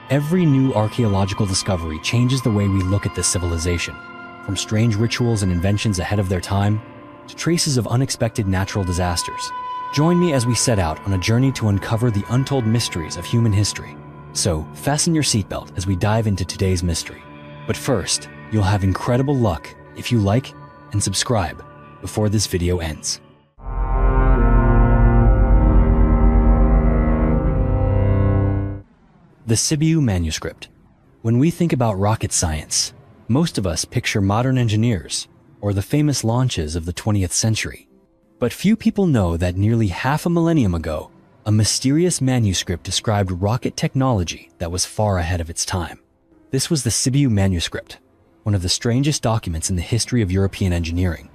Every new archaeological discovery changes the way we look at this civilization, from strange rituals and inventions ahead of their time to traces of unexpected natural disasters. Join me as we set out on a journey to uncover the untold mysteries of human history. So, fasten your seatbelt as we dive into today's mystery. But first, you'll have incredible luck if you like and subscribe before this video ends. The Sibiu manuscript. When we think about rocket science, most of us picture modern engineers or the famous launches of the 20th century. But few people know that nearly half a millennium ago, a mysterious manuscript described rocket technology that was far ahead of its time. This was the Sibiu manuscript, one of the strangest documents in the history of European engineering.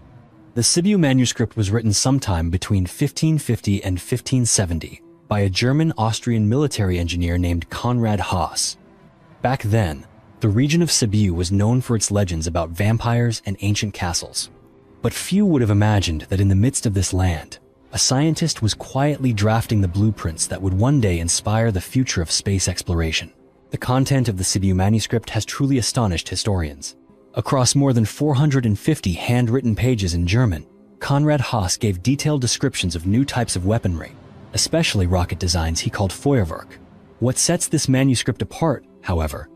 The Sibiu manuscript was written sometime between 1550 and 1570 by a German-Austrian military engineer named Konrad Haas. Back then, the region of Sibiu was known for its legends about vampires and ancient castles. But few would have imagined that in the midst of this land, a scientist was quietly drafting the blueprints that would one day inspire the future of space exploration. The content of the Sibiu manuscript has truly astonished historians. Across more than 450 handwritten pages in German, Konrad Haas gave detailed descriptions of new types of weaponry, especially rocket designs he called Feuerwerk. What sets this manuscript apart, however,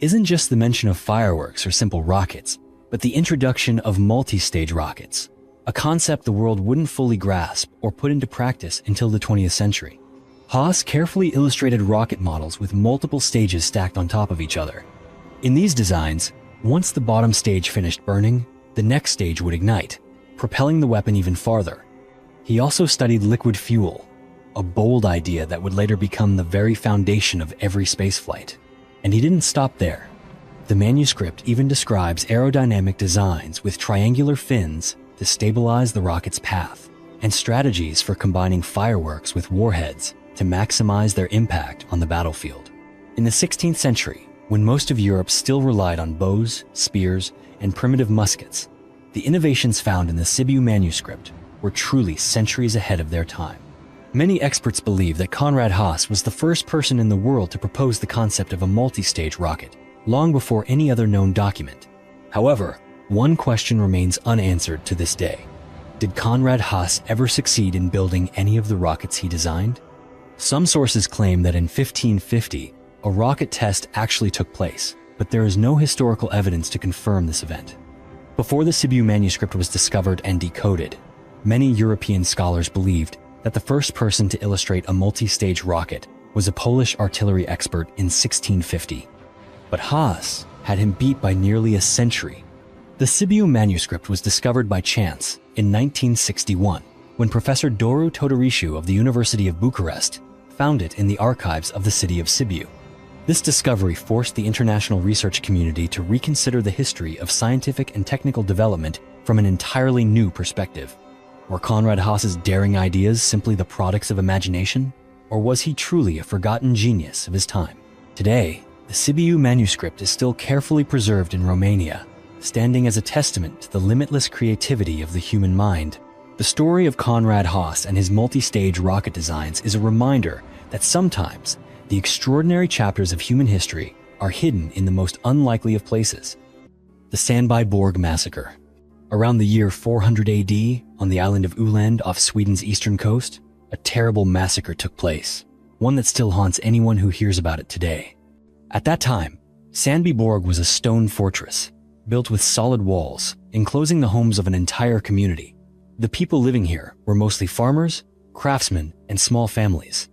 isn't just the mention of fireworks or simple rockets, but the introduction of multi-stage rockets, a concept the world wouldn't fully grasp or put into practice until the 20th century. Haas carefully illustrated rocket models with multiple stages stacked on top of each other. In these designs, once the bottom stage finished burning, the next stage would ignite, propelling the weapon even farther. He also studied liquid fuel, a bold idea that would later become the very foundation of every spaceflight. And he didn't stop there. The manuscript even describes aerodynamic designs with triangular fins to stabilize the rocket's path, and strategies for combining fireworks with warheads to maximize their impact on the battlefield. In the 16th century, when most of Europe still relied on bows, spears, and primitive muskets, the innovations found in the Sibiu manuscript were truly centuries ahead of their time. Many experts believe that Konrad Haas was the first person in the world to propose the concept of a multi-stage rocket, long before any other known document. However, one question remains unanswered to this day. Did Konrad Haas ever succeed in building any of the rockets he designed? Some sources claim that in 1550, a rocket test actually took place, but there is no historical evidence to confirm this event. Before the Sibiu manuscript was discovered and decoded, many European scholars believed that the first person to illustrate a multi-stage rocket was a Polish artillery expert in 1650. But Haas had him beat by nearly a century. The Sibiu manuscript was discovered by chance in 1961, when Professor Doru Todoriciu of the University of Bucharest found it in the archives of the city of Sibiu. This discovery forced the international research community to reconsider the history of scientific and technical development from an entirely new perspective. Were Konrad Haas's daring ideas simply the products of imagination, or was he truly a forgotten genius of his time? Today, the Sibiu manuscript is still carefully preserved in Romania, standing as a testament to the limitless creativity of the human mind. The story of Konrad Haas and his multi-stage rocket designs is a reminder that sometimes the extraordinary chapters of human history are hidden in the most unlikely of places. The Sandbyborg Massacre. Around the year 400 AD, on the island of Öland off Sweden's eastern coast, a terrible massacre took place, one that still haunts anyone who hears about it today. At that time, Sandbyborg was a stone fortress, built with solid walls, enclosing the homes of an entire community. The people living here were mostly farmers, craftsmen, and small families.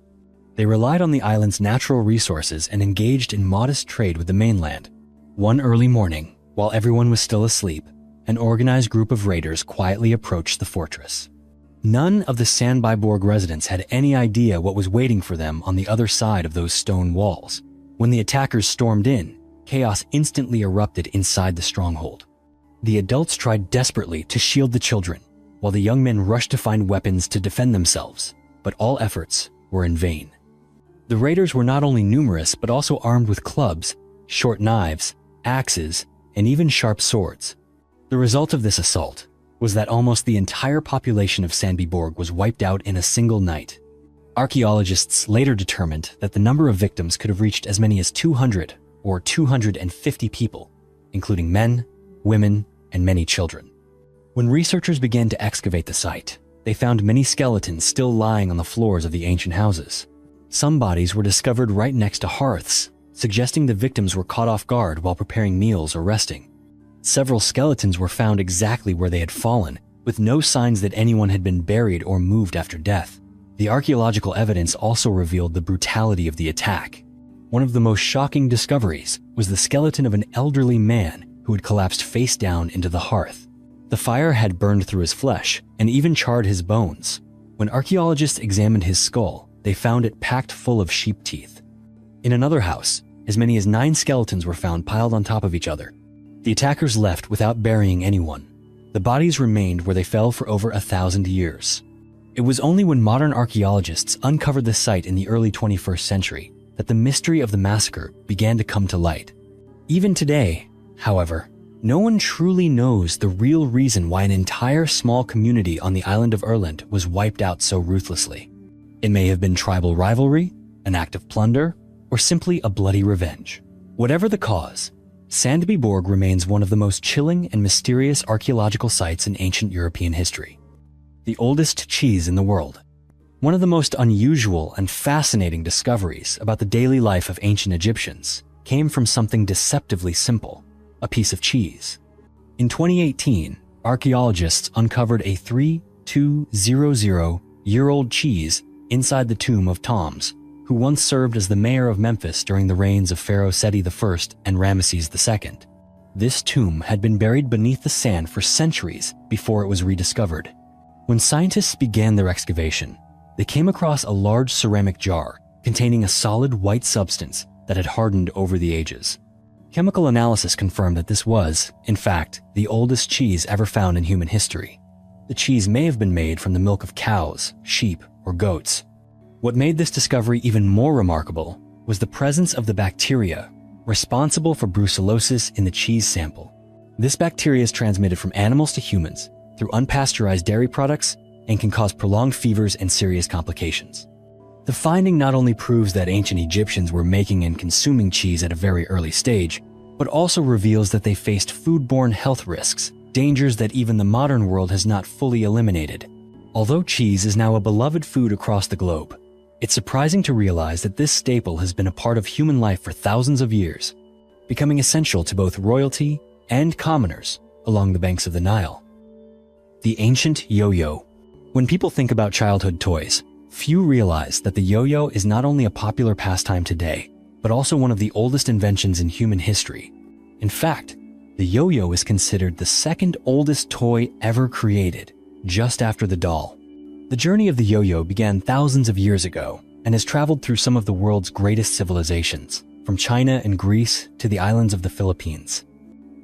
They relied on the island's natural resources and engaged in modest trade with the mainland. One early morning, while everyone was still asleep, an organized group of raiders quietly approached the fortress. None of the Sandbyborg residents had any idea what was waiting for them on the other side of those stone walls. When the attackers stormed in, chaos instantly erupted inside the stronghold. The adults tried desperately to shield the children, while the young men rushed to find weapons to defend themselves, but all efforts were in vain. The raiders were not only numerous but also armed with clubs, short knives, axes, and even sharp swords. The result of this assault was that almost the entire population of Sandbyborg was wiped out in a single night. Archaeologists later determined that the number of victims could have reached as many as 200 or 250 people, including men, women, and many children. When researchers began to excavate the site, they found many skeletons still lying on the floors of the ancient houses. Some bodies were discovered right next to hearths, suggesting the victims were caught off guard while preparing meals or resting. Several skeletons were found exactly where they had fallen, with no signs that anyone had been buried or moved after death. The archaeological evidence also revealed the brutality of the attack. One of the most shocking discoveries was the skeleton of an elderly man who had collapsed face down into the hearth. The fire had burned through his flesh and even charred his bones. When archaeologists examined his skull, they found it packed full of sheep teeth. In another house, as many as 9 skeletons were found piled on top of each other. The attackers left without burying anyone. The bodies remained where they fell for over 1,000 years. It was only when modern archaeologists uncovered the site in the early 21st century that the mystery of the massacre began to come to light. Even today, however, no one truly knows the real reason why an entire small community on the island of Irland was wiped out so ruthlessly. It may have been tribal rivalry, an act of plunder, or simply a bloody revenge. Whatever the cause, Sandby Borg remains one of the most chilling and mysterious archaeological sites in ancient European history. The oldest cheese in the world. One of the most unusual and fascinating discoveries about the daily life of ancient Egyptians came from something deceptively simple: a piece of cheese. In 2018, archaeologists uncovered a 3,200-year-old cheese inside the tomb of Thoms, who once served as the mayor of Memphis during the reigns of Pharaoh Seti I and Ramesses II. This tomb had been buried beneath the sand for centuries before it was rediscovered. When scientists began their excavation, they came across a large ceramic jar containing a solid white substance that had hardened over the ages. Chemical analysis confirmed that this was, in fact, the oldest cheese ever found in human history. The cheese may have been made from the milk of cows, sheep, or goats. What made this discovery even more remarkable was the presence of the bacteria responsible for brucellosis in the cheese sample. This bacteria is transmitted from animals to humans through unpasteurized dairy products and can cause prolonged fevers and serious complications. The finding not only proves that ancient Egyptians were making and consuming cheese at a very early stage, but also reveals that they faced foodborne health risks, dangers that even the modern world has not fully eliminated. Although cheese is now a beloved food across the globe, it's surprising to realize that this staple has been a part of human life for thousands of years, becoming essential to both royalty and commoners along the banks of the Nile. The ancient yo-yo. When people think about childhood toys, few realize that the yo-yo is not only a popular pastime today, but also one of the oldest inventions in human history. In fact, the yo-yo is considered the second oldest toy ever created, just after the doll. The journey of the yo-yo began thousands of years ago and has traveled through some of the world's greatest civilizations, from China and Greece to the islands of the Philippines.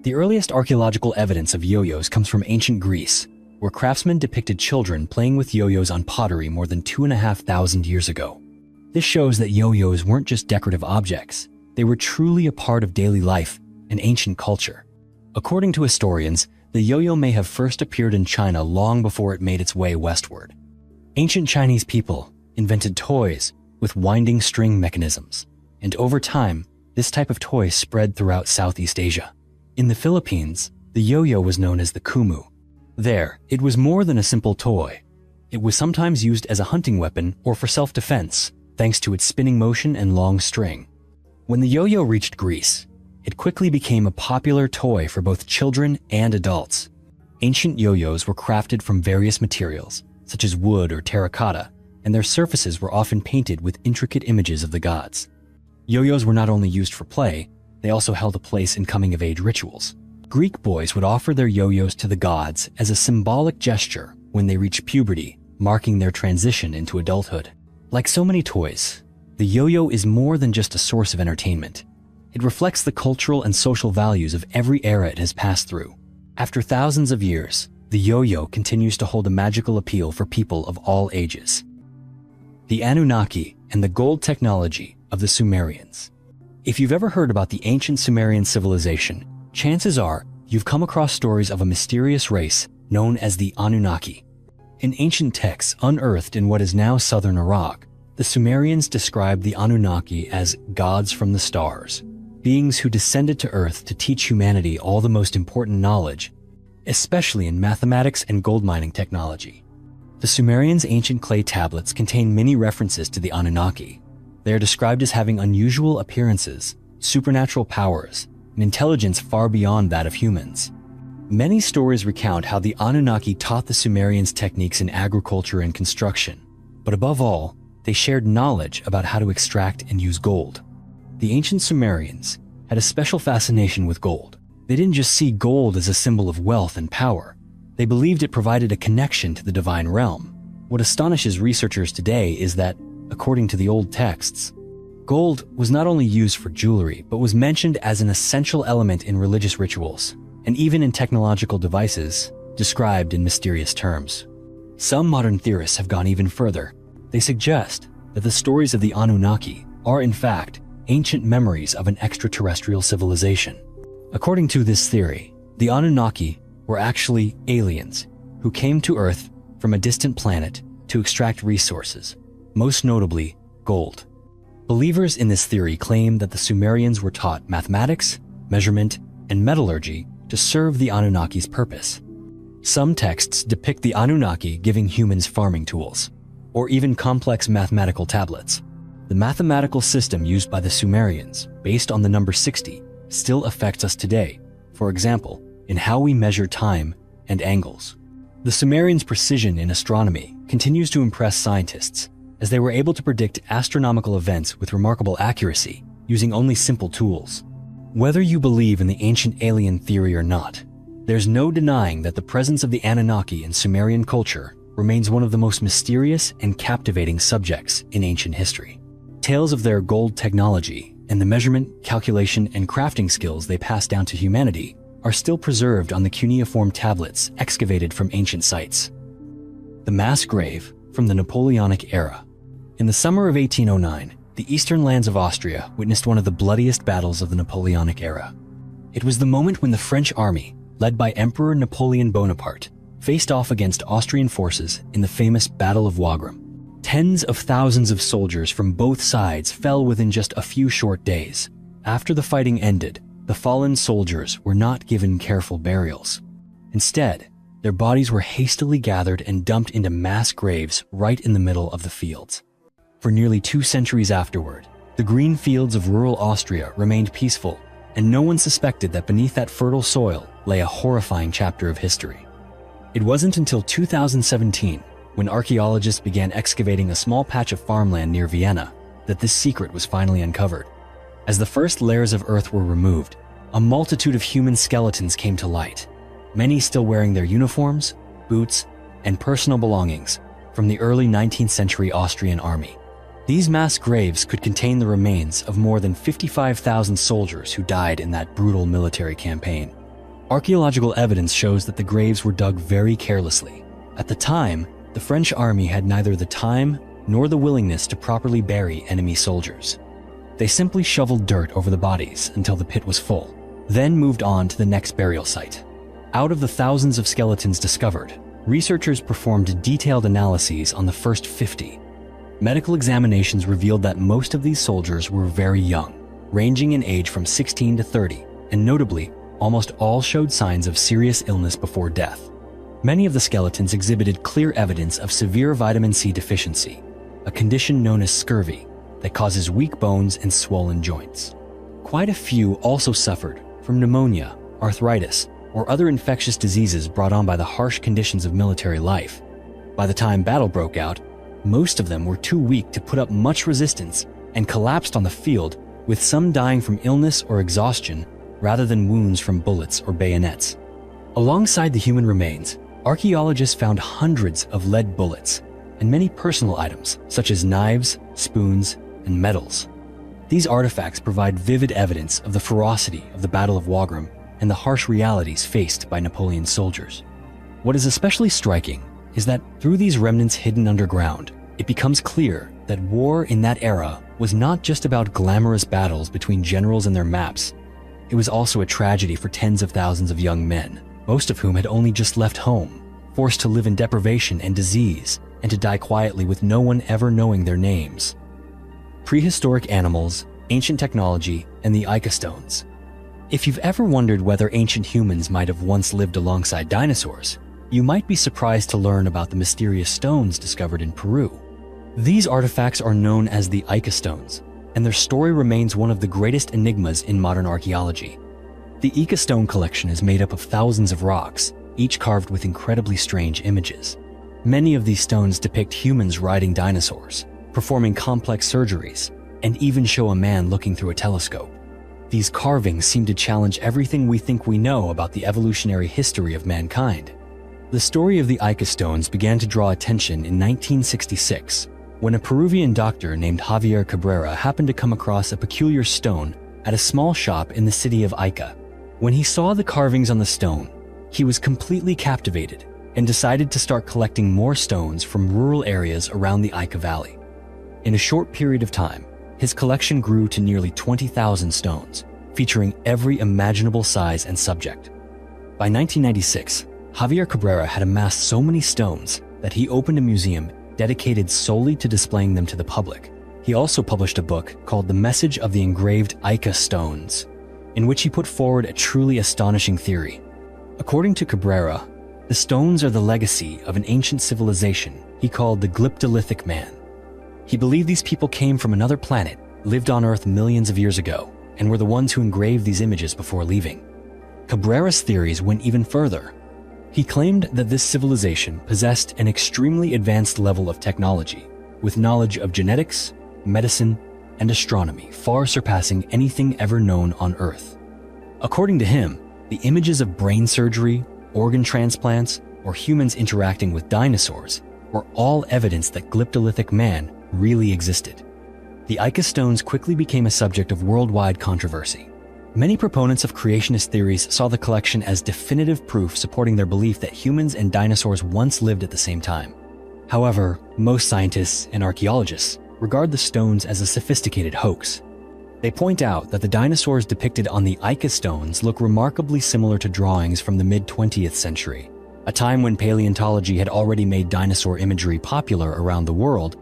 The earliest archaeological evidence of yo-yos comes from ancient Greece, where craftsmen depicted children playing with yo-yos on pottery more than 2,500 years ago. This shows that yo-yos weren't just decorative objects, they were truly a part of daily life and ancient culture. According to historians, the yo-yo may have first appeared in China long before it made its way westward. Ancient Chinese people invented toys with winding string mechanisms, and over time, this type of toy spread throughout Southeast Asia. In the Philippines, the yo-yo was known as the kumu. There, it was more than a simple toy. It was sometimes used as a hunting weapon or for self-defense, thanks to its spinning motion and long string. When the yo-yo reached Greece, it quickly became a popular toy for both children and adults. Ancient yo-yos were crafted from various materials, such as wood or terracotta, and their surfaces were often painted with intricate images of the gods. Yo-yos were not only used for play, they also held a place in coming-of-age rituals. Greek boys would offer their yo-yos to the gods as a symbolic gesture when they reached puberty, marking their transition into adulthood. Like so many toys, the yo-yo is more than just a source of entertainment. It reflects the cultural and social values of every era it has passed through. After thousands of years, the yo-yo continues to hold a magical appeal for people of all ages. The Anunnaki and the gold technology of the Sumerians. If you've ever heard about the ancient Sumerian civilization, chances are you've come across stories of a mysterious race known as the Anunnaki. In ancient texts unearthed in what is now southern Iraq, The Sumerians described the Anunnaki as gods from the stars, beings who descended to Earth to teach humanity all the most important knowledge, especially in mathematics and gold mining technology. The Sumerians' ancient clay tablets contain many references to the Anunnaki. They are described as having unusual appearances, supernatural powers, and intelligence far beyond that of humans. Many stories recount how the Anunnaki taught the Sumerians techniques in agriculture and construction, but above all, they shared knowledge about how to extract and use gold. The ancient Sumerians had a special fascination with gold. They didn't just see gold as a symbol of wealth and power. They believed it provided a connection to the divine realm. What astonishes researchers today is that, according to the old texts, gold was not only used for jewelry, but was mentioned as an essential element in religious rituals, and even in technological devices, described in mysterious terms. Some modern theorists have gone even further. They suggest that the stories of the Anunnaki are, in fact, ancient memories of an extraterrestrial civilization. According to this theory, the Anunnaki were actually aliens who came to Earth from a distant planet to extract resources, most notably gold. Believers in this theory claim that the Sumerians were taught mathematics, measurement, and metallurgy to serve the Anunnaki's purpose. Some texts depict the Anunnaki giving humans farming tools, or even complex mathematical tablets. The mathematical system used by the Sumerians, based on the number 60, still affects us today, for example, in how we measure time and angles. The Sumerians' precision in astronomy continues to impress scientists, as they were able to predict astronomical events with remarkable accuracy, using only simple tools. Whether you believe in the ancient alien theory or not, there's no denying that the presence of the Anunnaki in Sumerian culture remains one of the most mysterious and captivating subjects in ancient history. Tales of their gold technology and the measurement, calculation, and crafting skills they passed down to humanity are still preserved on the cuneiform tablets excavated from ancient sites. The mass grave from the Napoleonic era. In the summer of 1809, the eastern lands of Austria witnessed one of the bloodiest battles of the Napoleonic era. It was the moment when the French army, led by Emperor Napoleon Bonaparte, faced off against Austrian forces in the famous Battle of Wagram. Tens of thousands of soldiers from both sides fell within just a few short days. After the fighting ended, the fallen soldiers were not given careful burials. Instead, their bodies were hastily gathered and dumped into mass graves right in the middle of the fields. For nearly 2 centuries afterward, the green fields of rural Austria remained peaceful, and no one suspected that beneath that fertile soil lay a horrifying chapter of history. It wasn't until 2017, when archaeologists began excavating a small patch of farmland near Vienna, that this secret was finally uncovered. As the first layers of earth were removed, a multitude of human skeletons came to light, many still wearing their uniforms, boots, and personal belongings from the early 19th century Austrian army. These mass graves could contain the remains of more than 55,000 soldiers who died in that brutal military campaign. Archaeological evidence shows that the graves were dug very carelessly. At the time, the French army had neither the time nor the willingness to properly bury enemy soldiers. They simply shoveled dirt over the bodies until the pit was full, then moved on to the next burial site. Out of the thousands of skeletons discovered, researchers performed detailed analyses on the first 50. Medical examinations revealed that most of these soldiers were very young, ranging in age from 16 to 30, and notably, almost all showed signs of serious illness before death. Many of the skeletons exhibited clear evidence of severe vitamin C deficiency, a condition known as scurvy that causes weak bones and swollen joints. Quite a few also suffered from pneumonia, arthritis, or other infectious diseases brought on by the harsh conditions of military life. By the time battle broke out, most of them were too weak to put up much resistance and collapsed on the field, with some dying from illness or exhaustion rather than wounds from bullets or bayonets. Alongside the human remains, archaeologists found hundreds of lead bullets and many personal items such as knives, spoons, and medals. These artifacts provide vivid evidence of the ferocity of the Battle of Wagram and the harsh realities faced by Napoleon's soldiers. What is especially striking is that through these remnants hidden underground, it becomes clear that war in that era was not just about glamorous battles between generals and their maps. It was also a tragedy for tens of thousands of young men, most of whom had only just left home, forced to live in deprivation and disease, and to die quietly with no one ever knowing their names. Prehistoric animals, ancient technology, and the Ica stones. If you've ever wondered whether ancient humans might have once lived alongside dinosaurs, you might be surprised to learn about the mysterious stones discovered in Peru. These artifacts are known as the Ica stones, and their story remains one of the greatest enigmas in modern archaeology. The Ica stone collection is made up of thousands of rocks, each carved with incredibly strange images. Many of these stones depict humans riding dinosaurs, performing complex surgeries, and even show a man looking through a telescope. These carvings seem to challenge everything we think we know about the evolutionary history of mankind. The story of the Ica stones began to draw attention in 1966, when a Peruvian doctor named Javier Cabrera happened to come across a peculiar stone at a small shop in the city of Ica. When he saw the carvings on the stone, he was completely captivated and decided to start collecting more stones from rural areas around the Ica Valley. In a short period of time, his collection grew to nearly 20,000 stones, featuring every imaginable size and subject. By 1996, Javier Cabrera had amassed so many stones that he opened a museum dedicated solely to displaying them to the public. He also published a book called The Message of the Engraved Ica Stones, in which he put forward a truly astonishing theory. According to Cabrera, the stones are the legacy of an ancient civilization he called the Glyptolithic man. He believed these people came from another planet, lived on Earth millions of years ago, and were the ones who engraved these images before leaving. Cabrera's theories went even further. He claimed that this civilization possessed an extremely advanced level of technology, with knowledge of genetics, medicine, and astronomy far surpassing anything ever known on Earth. According to him, the images of brain surgery, organ transplants, or humans interacting with dinosaurs were all evidence that Glyptolithic man really existed. The Ica stones quickly became a subject of worldwide controversy. Many proponents of creationist theories saw the collection as definitive proof supporting their belief that humans and dinosaurs once lived at the same time. However, most scientists and archaeologists regard the stones as a sophisticated hoax. They point out that the dinosaurs depicted on the Ica stones look remarkably similar to drawings from the mid-20th century, a time when paleontology had already made dinosaur imagery popular around the world.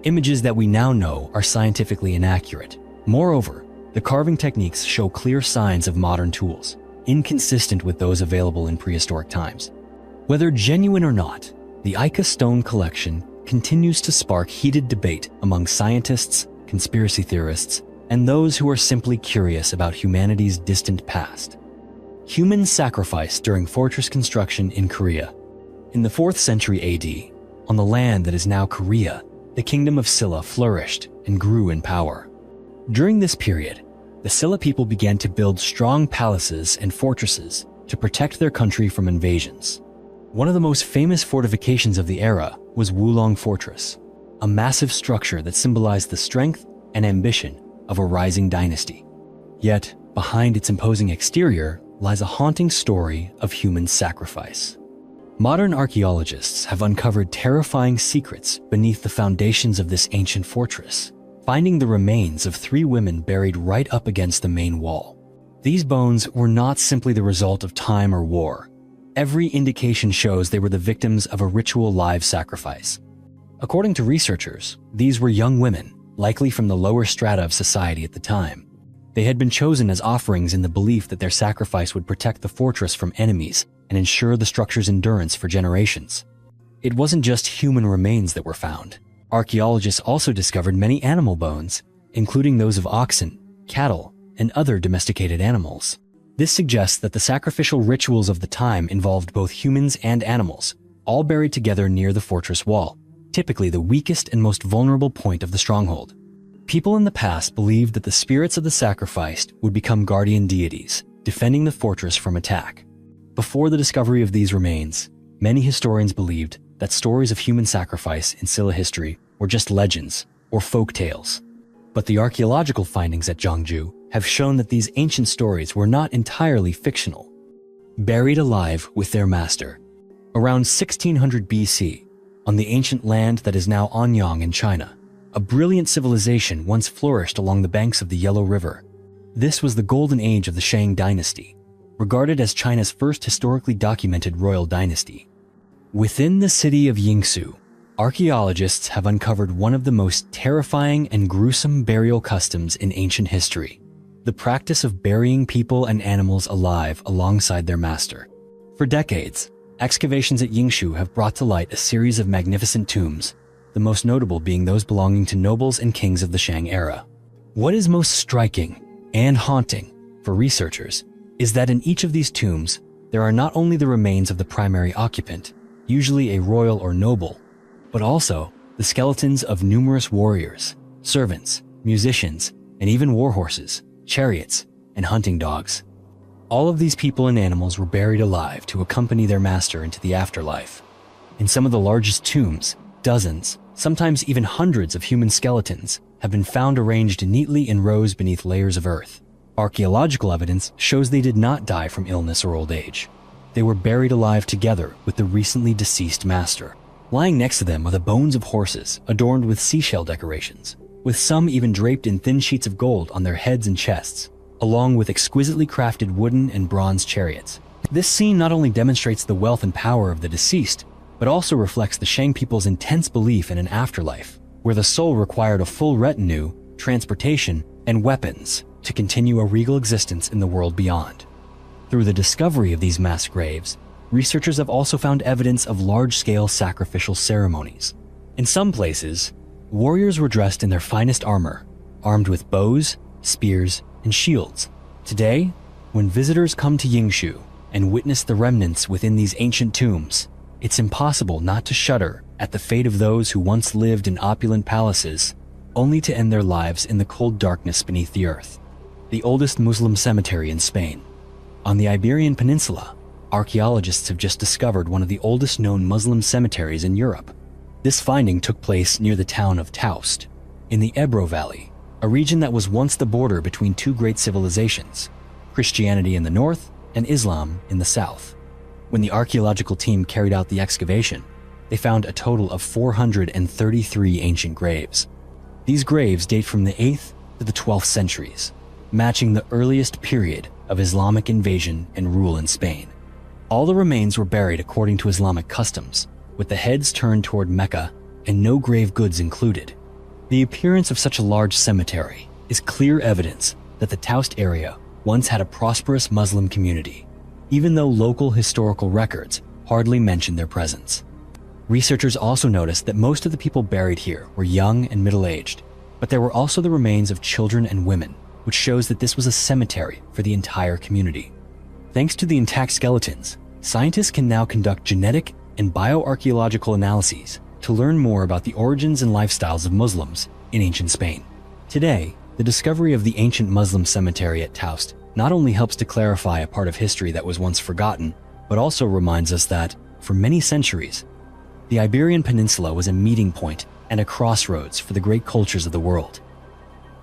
Images that we now know are scientifically inaccurate. Moreover, the carving techniques show clear signs of modern tools, inconsistent with those available in prehistoric times. Whether genuine or not, the Ica stone collection continues to spark heated debate among scientists, conspiracy theorists, and those who are simply curious about humanity's distant past. Human sacrifice during fortress construction in Korea. In the 4th century AD, on the land that is now Korea, the kingdom of Silla flourished and grew in power. During this period, the Silla people began to build strong palaces and fortresses to protect their country from invasions. One of the most famous fortifications of the era was Wulong Fortress, a massive structure that symbolized the strength and ambition of a rising dynasty. Yet, behind its imposing exterior lies a haunting story of human sacrifice. Modern archaeologists have uncovered terrifying secrets beneath the foundations of this ancient fortress, finding the remains of 3 women buried right up against the main wall. These bones were not simply the result of time or war. Every indication shows they were the victims of a ritual live sacrifice. According to researchers, these were young women, likely from the lower strata of society at the time. They had been chosen as offerings in the belief that their sacrifice would protect the fortress from enemies and ensure the structure's endurance for generations. It wasn't just human remains that were found. Archaeologists also discovered many animal bones, including those of oxen, cattle, and other domesticated animals. This suggests that the sacrificial rituals of the time involved both humans and animals, all buried together near the fortress wall, typically the weakest and most vulnerable point of the stronghold. People in the past believed that the spirits of the sacrificed would become guardian deities, defending the fortress from attack. Before the discovery of these remains, many historians believed that stories of human sacrifice in Silla history were just legends or folk tales. But the archaeological findings at Zhangju have shown that these ancient stories were not entirely fictional. Buried alive with their master. Around 1600 BC, on the ancient land that is now Anyang in China, a brilliant civilization once flourished along the banks of the Yellow River. This was the golden age of the Shang dynasty, regarded as China's first historically documented royal dynasty. Within the city of Yingsu, Archaeologists have uncovered one of the most terrifying and gruesome burial customs in ancient history: the practice of burying people and animals alive alongside their master. For decades, excavations at Yingshu have brought to light a series of magnificent tombs, the most notable being those belonging to nobles and kings of the Shang era. What is most striking and haunting for researchers is that in each of these tombs, there are not only the remains of the primary occupant, usually a royal or noble, but also the skeletons of numerous warriors, servants, musicians, and even war horses, chariots, and hunting dogs. All of these people and animals were buried alive to accompany their master into the afterlife. In some of the largest tombs, dozens, sometimes even hundreds of human skeletons have been found arranged neatly in rows beneath layers of earth. Archaeological evidence shows they did not die from illness or old age. They were buried alive together with the recently deceased master. Lying next to them are the bones of horses adorned with seashell decorations, with some even draped in thin sheets of gold on their heads and chests, along with exquisitely crafted wooden and bronze chariots. This scene not only demonstrates the wealth and power of the deceased, but also reflects the Shang people's intense belief in an afterlife, where the soul required a full retinue, transportation, and weapons to continue a regal existence in the world beyond. Through the discovery of these mass graves, researchers have also found evidence of large-scale sacrificial ceremonies. In some places, warriors were dressed in their finest armor, armed with bows, spears, and shields. Today, when visitors come to Yingshu and witness the remnants within these ancient tombs, it's impossible not to shudder at the fate of those who once lived in opulent palaces, only to end their lives in the cold darkness beneath the earth. The oldest Muslim cemetery in Spain. On the Iberian Peninsula, archaeologists have just discovered one of the oldest known Muslim cemeteries in Europe. This finding took place near the town of Taust, in the Ebro Valley, a region that was once the border between two great civilizations, Christianity in the north and Islam in the south. When the archaeological team carried out the excavation, they found a total of 433 ancient graves. These graves date from the 8th to the 12th centuries, matching the earliest period of Islamic invasion and rule in Spain. All the remains were buried according to Islamic customs, with the heads turned toward Mecca and no grave goods included. The appearance of such a large cemetery is clear evidence that the Taust area once had a prosperous Muslim community, even though local historical records hardly mention their presence. Researchers also noticed that most of the people buried here were young and middle-aged, but there were also the remains of children and women, which shows that this was a cemetery for the entire community. Thanks to the intact skeletons, scientists can now conduct genetic and bioarchaeological analyses to learn more about the origins and lifestyles of Muslims in ancient Spain. Today, the discovery of the ancient Muslim cemetery at Taust not only helps to clarify a part of history that was once forgotten, but also reminds us that, for many centuries, the Iberian Peninsula was a meeting point and a crossroads for the great cultures of the world.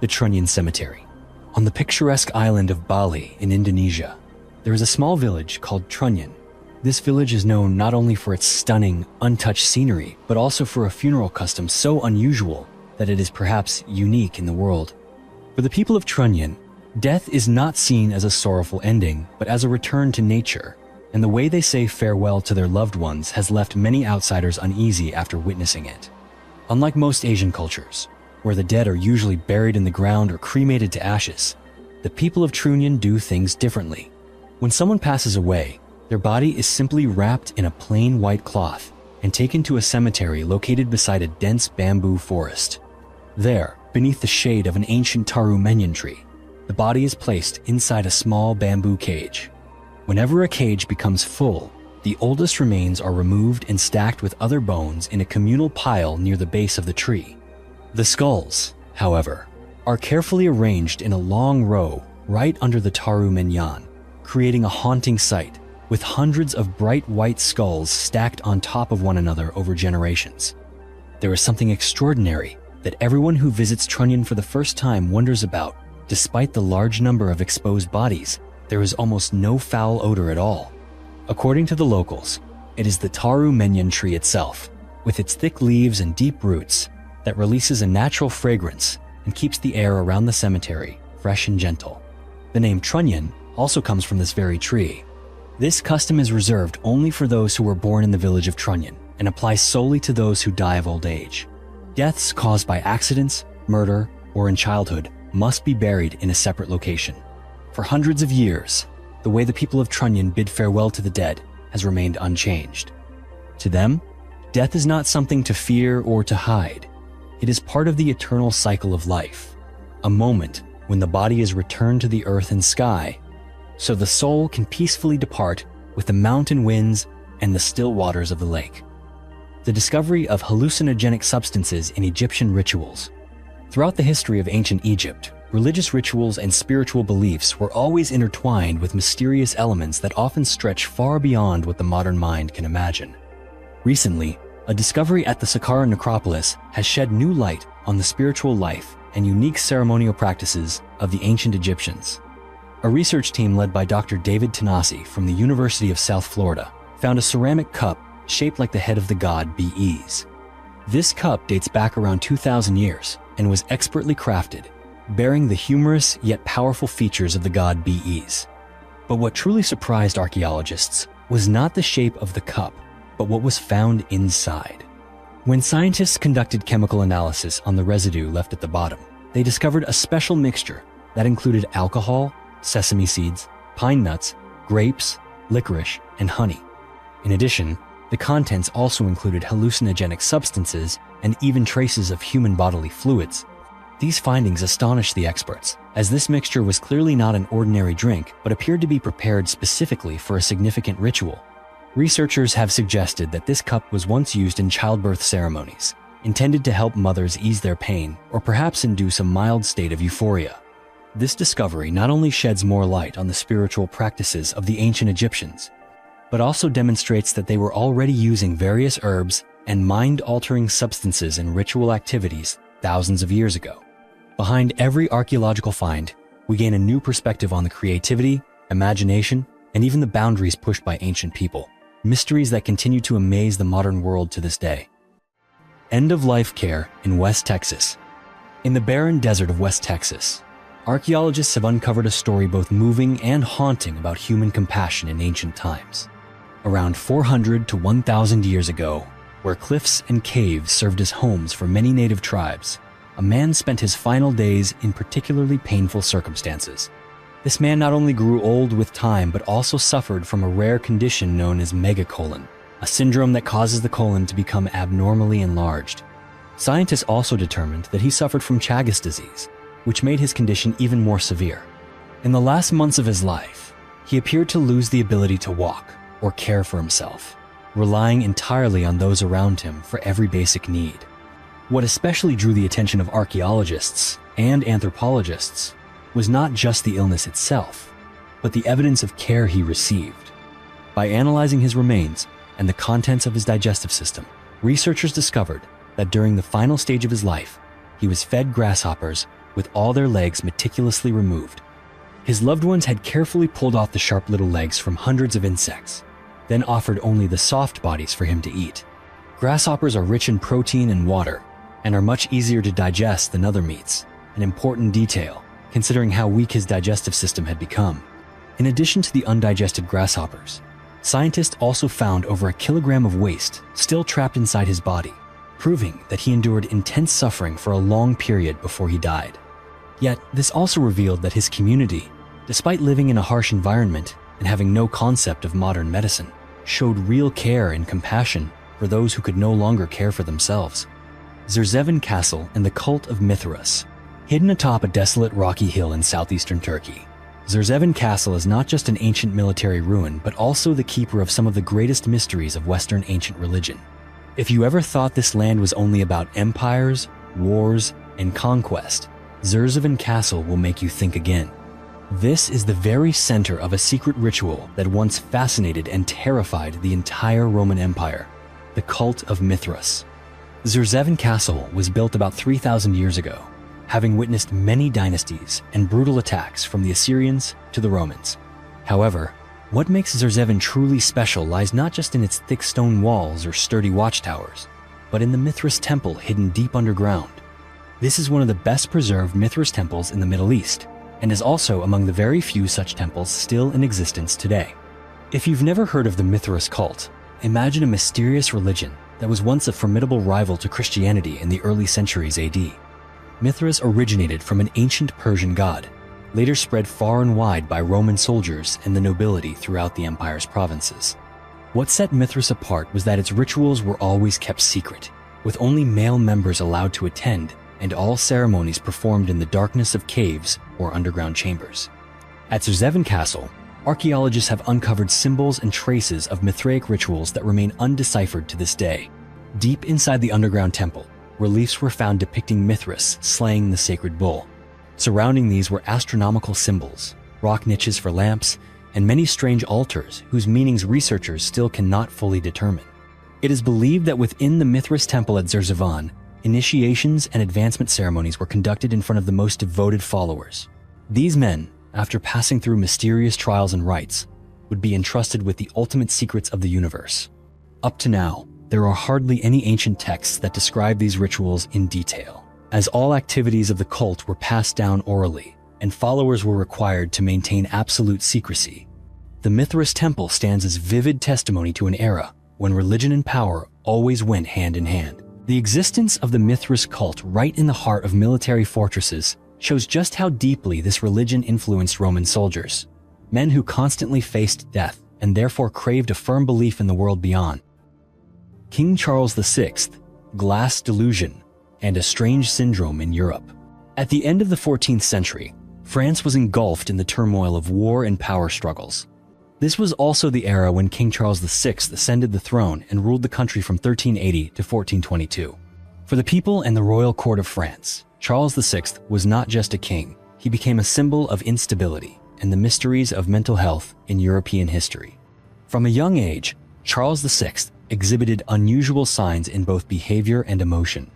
The Trunyan Cemetery. On the picturesque island of Bali in Indonesia, there is a small village called Trunyan. This village is known not only for its stunning, untouched scenery, but also for a funeral custom so unusual that it is perhaps unique in the world. For the people of Trunyan, death is not seen as a sorrowful ending, but as a return to nature, and the way they say farewell to their loved ones has left many outsiders uneasy after witnessing it. Unlike most Asian cultures, where the dead are usually buried in the ground or cremated to ashes, the people of Trunyan do things differently. When someone passes away, their body is simply wrapped in a plain white cloth and taken to a cemetery located beside a dense bamboo forest. There, beneath the shade of an ancient taru menyan tree, the body is placed inside a small bamboo cage. Whenever a cage becomes full, the oldest remains are removed and stacked with other bones in a communal pile near the base of the tree. The skulls, however, are carefully arranged in a long row right under the taru menyan, creating a haunting sight with hundreds of bright white skulls stacked on top of one another over generations. There is something extraordinary that everyone who visits Trunyan for the first time wonders about. Despite the large number of exposed bodies, there is almost no foul odor at all. According to the locals, it is the taru menyan tree itself, with its thick leaves and deep roots, that releases a natural fragrance and keeps the air around the cemetery fresh and gentle. The name Trunyan also comes from this very tree. This custom is reserved only for those who were born in the village of Trunyan, and applies solely to those who die of old age. Deaths caused by accidents, murder, or in childhood must be buried in a separate location. For hundreds of years, the way the people of Trunnion bid farewell to the dead has remained unchanged. To them, death is not something to fear or to hide. It is part of the eternal cycle of life, a moment when the body is returned to the earth and sky, so the soul can peacefully depart with the mountain winds and the still waters of the lake. The discovery of hallucinogenic substances in Egyptian rituals. Throughout the history of ancient Egypt, religious rituals and spiritual beliefs were always intertwined with mysterious elements that often stretch far beyond what the modern mind can imagine. Recently, a discovery at the Saqqara necropolis has shed new light on the spiritual life and unique ceremonial practices of the ancient Egyptians. A research team led by Dr. David Tanasi from the University of South Florida found a ceramic cup shaped like the head of the god Bees. This cup dates back around 2,000 years and was expertly crafted, bearing the humorous yet powerful features of the god Bees. But what truly surprised archaeologists was not the shape of the cup, but what was found inside. When scientists conducted chemical analysis on the residue left at the bottom, they discovered a special mixture that included alcohol, sesame seeds, pine nuts, grapes, licorice, and honey. In addition, the contents also included hallucinogenic substances and even traces of human bodily fluids. These findings astonished the experts, as this mixture was clearly not an ordinary drink, but appeared to be prepared specifically for a significant ritual. Researchers have suggested that this cup was once used in childbirth ceremonies, intended to help mothers ease their pain or perhaps induce a mild state of euphoria. This discovery not only sheds more light on the spiritual practices of the ancient Egyptians, but also demonstrates that they were already using various herbs and mind-altering substances in ritual activities thousands of years ago. Behind every archaeological find, we gain a new perspective on the creativity, imagination, and even the boundaries pushed by ancient people, mysteries that continue to amaze the modern world to this day. End-of-life care in West Texas. In the barren desert of West Texas, archaeologists have uncovered a story both moving and haunting about human compassion in ancient times. Around 400 to 1,000 years ago, where cliffs and caves served as homes for many native tribes, a man spent his final days in particularly painful circumstances. This man not only grew old with time, but also suffered from a rare condition known as megacolon, a syndrome that causes the colon to become abnormally enlarged. Scientists also determined that he suffered from Chagas disease, which made his condition even more severe. In the last months of his life, he appeared to lose the ability to walk or care for himself, relying entirely on those around him for every basic need. What especially drew the attention of archaeologists and anthropologists was not just the illness itself, but the evidence of care he received. By analyzing his remains and the contents of his digestive system, researchers discovered that during the final stage of his life, he was fed grasshoppers with all their legs meticulously removed. His loved ones had carefully pulled off the sharp little legs from hundreds of insects, then offered only the soft bodies for him to eat. Grasshoppers are rich in protein and water, and are much easier to digest than other meats, an important detail, considering how weak his digestive system had become. In addition to the undigested grasshoppers, scientists also found over 1 kilogram of waste still trapped inside his body, proving that he endured intense suffering for a long period before he died. Yet, this also revealed that his community, despite living in a harsh environment and having no concept of modern medicine, showed real care and compassion for those who could no longer care for themselves. Zerzevan Castle and the Cult of Mithras. Hidden atop a desolate rocky hill in southeastern Turkey, Zerzevan Castle is not just an ancient military ruin, but also the keeper of some of the greatest mysteries of Western ancient religion. If you ever thought this land was only about empires, wars, and conquest, Zerzevan Castle will make you think again. This is the very center of a secret ritual that once fascinated and terrified the entire Roman Empire, the Cult of Mithras. Zerzevan Castle was built about 3,000 years ago, having witnessed many dynasties and brutal attacks from the Assyrians to the Romans. However, what makes Zerzevan truly special lies not just in its thick stone walls or sturdy watchtowers, but in the Mithras temple hidden deep underground. This is one of the best preserved Mithras temples in the Middle East, and is also among the very few such temples still in existence today. If you've never heard of the Mithras cult, imagine a mysterious religion that was once a formidable rival to Christianity in the early centuries AD. Mithras originated from an ancient Persian god, later spread far and wide by Roman soldiers and the nobility throughout the empire's provinces. What set Mithras apart was that its rituals were always kept secret, with only male members allowed to attend and all ceremonies performed in the darkness of caves or underground chambers. At Zerzevan Castle, archaeologists have uncovered symbols and traces of Mithraic rituals that remain undeciphered to this day. Deep inside the underground temple, reliefs were found depicting Mithras slaying the sacred bull. Surrounding these were astronomical symbols, rock niches for lamps, and many strange altars whose meanings researchers still cannot fully determine. It is believed that within the Mithras temple at Zerzevan, initiations and advancement ceremonies were conducted in front of the most devoted followers. These men, after passing through mysterious trials and rites, would be entrusted with the ultimate secrets of the universe. Up to now, there are hardly any ancient texts that describe these rituals in detail, as all activities of the cult were passed down orally, and followers were required to maintain absolute secrecy. The Mithras temple stands as vivid testimony to an era when religion and power always went hand in hand. The existence of the Mithras cult right in the heart of military fortresses shows just how deeply this religion influenced Roman soldiers, men who constantly faced death and therefore craved a firm belief in the world beyond. King Charles VI, glass delusion, and a strange syndrome in Europe. At the end of the 14th century, France was engulfed in the turmoil of war and power struggles. This was also the era when King Charles VI ascended the throne and ruled the country from 1380 to 1422. For the people and the royal court of France, Charles VI was not just a king, he became a symbol of instability and the mysteries of mental health in European history. From a young age, Charles VI exhibited unusual signs in both behavior and emotion.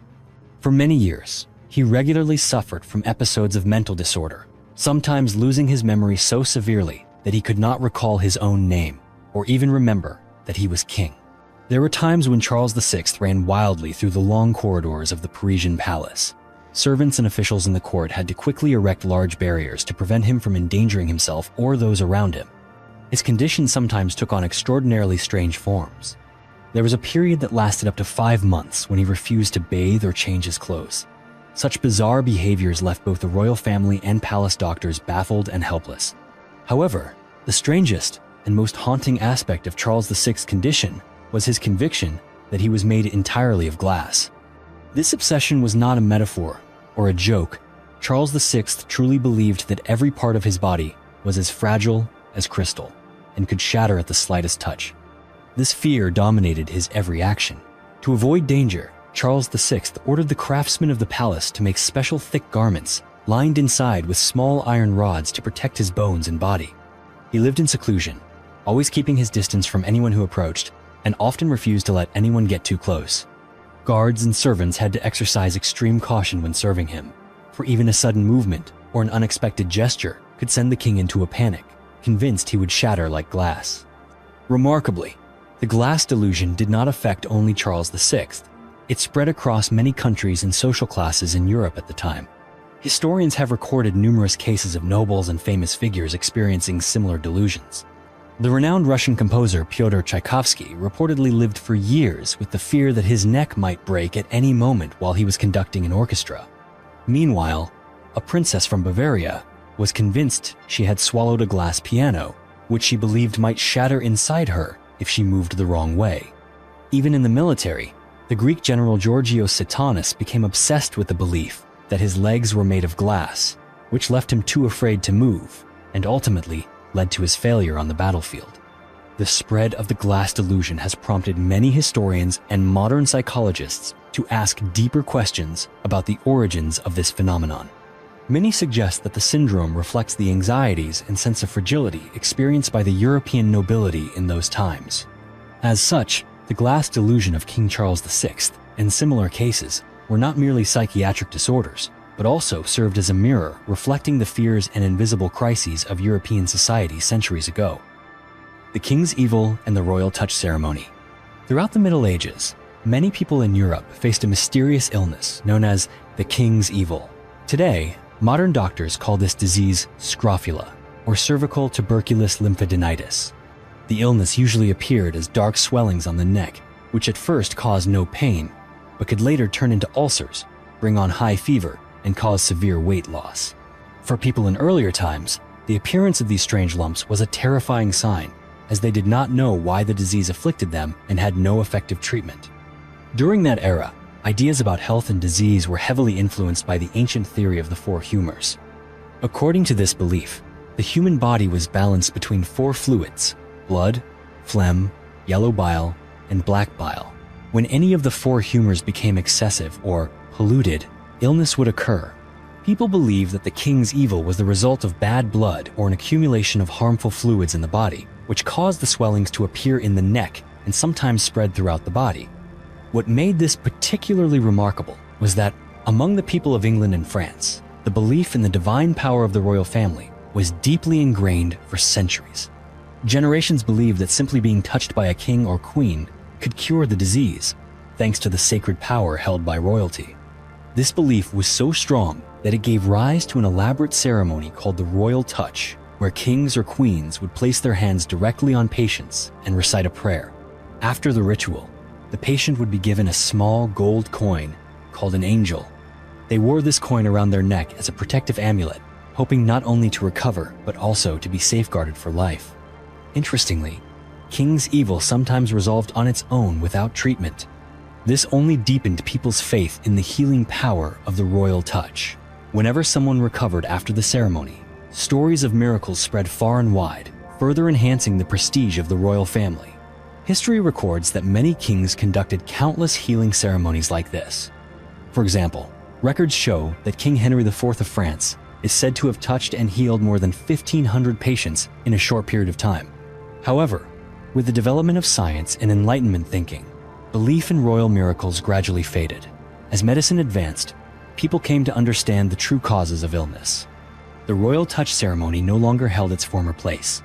For many years, he regularly suffered from episodes of mental disorder, sometimes losing his memory so severely that he could not recall his own name or even remember that he was king. There were times when Charles VI ran wildly through the long corridors of the Parisian palace. Servants and officials in the court had to quickly erect large barriers to prevent him from endangering himself or those around him. His condition sometimes took on extraordinarily strange forms. There was a period that lasted up to 5 months when he refused to bathe or change his clothes. Such bizarre behaviors left both the royal family and palace doctors baffled and helpless. However, the strangest and most haunting aspect of Charles VI's condition was his conviction that he was made entirely of glass. This obsession was not a metaphor or a joke. Charles VI truly believed that every part of his body was as fragile as crystal and could shatter at the slightest touch. This fear dominated his every action. To avoid danger, Charles VI ordered the craftsmen of the palace to make special thick garments lined inside with small iron rods to protect his bones and body. He lived in seclusion, always keeping his distance from anyone who approached, and often refused to let anyone get too close. Guards and servants had to exercise extreme caution when serving him, for even a sudden movement or an unexpected gesture could send the king into a panic, convinced he would shatter like glass. Remarkably, the glass delusion did not affect only Charles VI. It spread across many countries and social classes in Europe at the time. Historians have recorded numerous cases of nobles and famous figures experiencing similar delusions. The renowned Russian composer Pyotr Tchaikovsky reportedly lived for years with the fear that his neck might break at any moment while he was conducting an orchestra. Meanwhile, a princess from Bavaria was convinced she had swallowed a glass piano, which she believed might shatter inside her if she moved the wrong way. Even in the military, the Greek general Georgios Satanas became obsessed with the belief that his legs were made of glass, which left him too afraid to move, and ultimately led to his failure on the battlefield. The spread of the glass delusion has prompted many historians and modern psychologists to ask deeper questions about the origins of this phenomenon. Many suggest that the syndrome reflects the anxieties and sense of fragility experienced by the European nobility in those times. As such, the glass delusion of King Charles VI and similar cases were not merely psychiatric disorders, but also served as a mirror reflecting the fears and invisible crises of European society centuries ago. The King's Evil and the Royal Touch Ceremony. Throughout the Middle Ages, many people in Europe faced a mysterious illness known as the King's Evil. Today, modern doctors call this disease scrofula, or cervical tuberculous lymphadenitis. The illness usually appeared as dark swellings on the neck, which at first caused no pain, but could later turn into ulcers, bring on high fever, and cause severe weight loss. For people in earlier times, the appearance of these strange lumps was a terrifying sign, as they did not know why the disease afflicted them and had no effective treatment. During that era, ideas about health and disease were heavily influenced by the ancient theory of the four humors. According to this belief, the human body was balanced between four fluids: blood, phlegm, yellow bile, and black bile. When any of the four humors became excessive or polluted, illness would occur. People believed that the king's evil was the result of bad blood or an accumulation of harmful fluids in the body, which caused the swellings to appear in the neck and sometimes spread throughout the body. What made this particularly remarkable was that among the people of England and France, the belief in the divine power of the royal family was deeply ingrained for centuries. Generations believed that simply being touched by a king or queen could cure the disease, thanks to the sacred power held by royalty. This belief was so strong that it gave rise to an elaborate ceremony called the royal touch, where kings or queens would place their hands directly on patients and recite a prayer. After the ritual, the patient would be given a small gold coin called an angel. They wore this coin around their neck as a protective amulet, hoping not only to recover, but also to be safeguarded for life. Interestingly, king's evil sometimes resolved on its own without treatment. This only deepened people's faith in the healing power of the royal touch. Whenever someone recovered after the ceremony, stories of miracles spread far and wide, further enhancing the prestige of the royal family. History records that many kings conducted countless healing ceremonies like this. For example, records show that King Henry IV of France is said to have touched and healed more than 1,500 patients in a short period of time. However, with the development of science and Enlightenment thinking, belief in royal miracles gradually faded. As medicine advanced, people came to understand the true causes of illness. The royal touch ceremony no longer held its former place.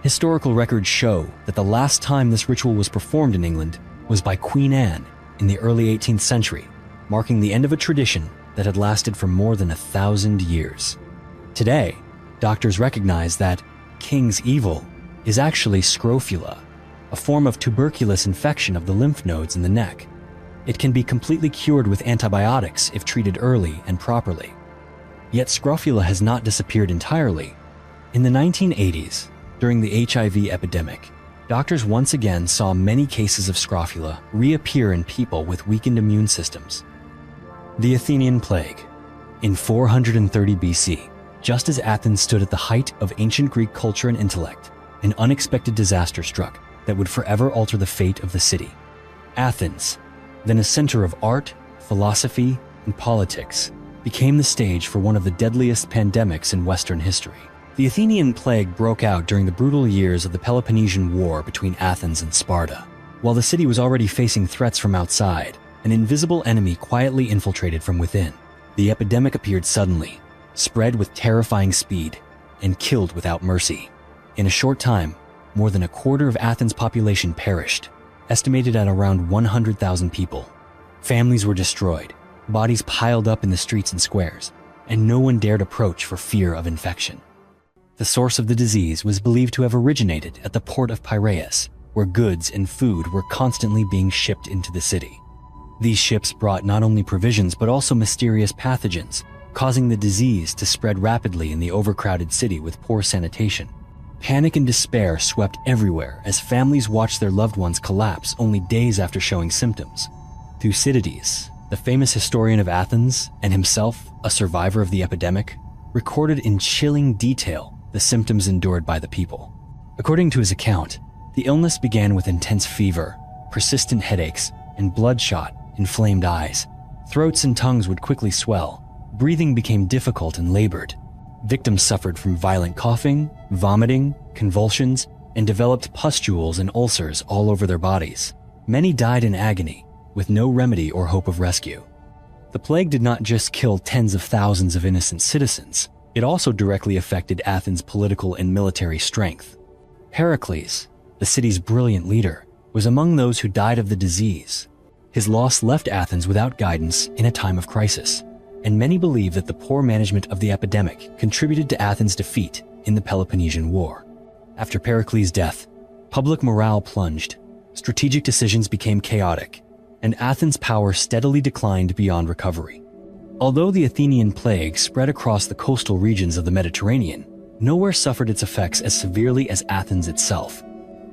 Historical records show that the last time this ritual was performed in England was by Queen Anne in the early 18th century, marking the end of a tradition that had lasted for more than 1,000 years. Today, doctors recognize that king's evil is actually scrofula, a form of tuberculous infection of the lymph nodes in the neck. It can be completely cured with antibiotics if treated early and properly. Yet scrofula has not disappeared entirely. In the 1980s, during the HIV epidemic, doctors once again saw many cases of scrofula reappear in people with weakened immune systems. The Athenian plague. In 430 BC, just as Athens stood at the height of ancient Greek culture and intellect, an unexpected disaster struck that would forever alter the fate of the city. Athens, then a center of art, philosophy, and politics, became the stage for one of the deadliest pandemics in Western history. The Athenian plague broke out during the brutal years of the Peloponnesian War between Athens and Sparta. While the city was already facing threats from outside, an invisible enemy quietly infiltrated from within. The epidemic appeared suddenly, spread with terrifying speed, and killed without mercy. In a short time, more than a quarter of Athens' population perished, estimated at around 100,000 people. Families were destroyed, bodies piled up in the streets and squares, and no one dared approach for fear of infection. The source of the disease was believed to have originated at the port of Piraeus, where goods and food were constantly being shipped into the city. These ships brought not only provisions but also mysterious pathogens, causing the disease to spread rapidly in the overcrowded city with poor sanitation. Panic and despair swept everywhere as families watched their loved ones collapse only days after showing symptoms. Thucydides, the famous historian of Athens and himself a survivor of the epidemic, recorded in chilling detail the symptoms endured by the people. According to his account, the illness began with intense fever, persistent headaches, and bloodshot, inflamed eyes. Throats and tongues would quickly swell. Breathing became difficult and labored. Victims suffered from violent coughing, vomiting, convulsions, and developed pustules and ulcers all over their bodies. Many died in agony, with no remedy or hope of rescue. The plague did not just kill tens of thousands of innocent citizens, it also directly affected Athens' political and military strength. Pericles, the city's brilliant leader, was among those who died of the disease. His loss left Athens without guidance in a time of crisis, and many believe that the poor management of the epidemic contributed to Athens' defeat in the Peloponnesian War. After Pericles' death, public morale plunged. strategic decisions became chaotic, and Athens' power steadily declined beyond recovery. Although the Athenian plague spread across the coastal regions of the Mediterranean, nowhere suffered its effects as severely as Athens itself.